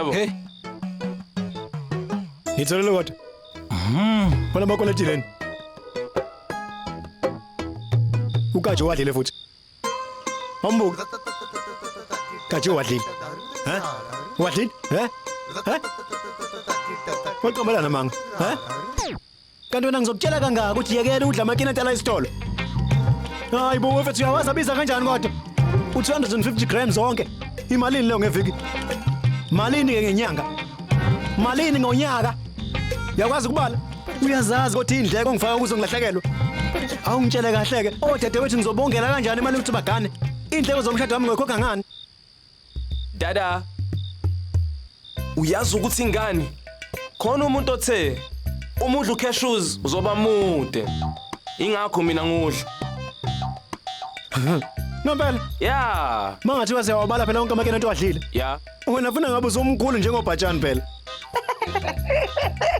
Yebo. Hey. Ngitholele kodwa. Wena makoletileni. Ukaje wadlile futhi. Mambuka. Kaje wadlile. Ha? Wadlile? Ha? Ha? Welcome manga. Ha? Kanti wena ngizokutshela kangaka ukuthi yekela udla amakina entela isitolo. Hayi bo wethu uyawazi abiza kanjani kodwa? U250 grams zonke. Imalini leyo ngeviki? Malini ngenyanga? Malini ngonyaka? Yakwazi ukubala? Uyazazi ukuthi indleko ngifaka kuzo ngilahlekelwe. Awungitshele kahle ke. Odadewethu ngizobongela kanjani imali ukuthi bagane? Indleko zomshado wami ngikhokha ngani? Dada. Uyazi ukuthi ingane khona umuntu othe umudla ucashews uzoba mude. Ingakho mina ngudla. Ngempela? Yeah. Mangathi wasewabala phela wonke amakena into wadlile. Yeah. Wena ufuna ngabe usomkhulu njengobhatshani phela.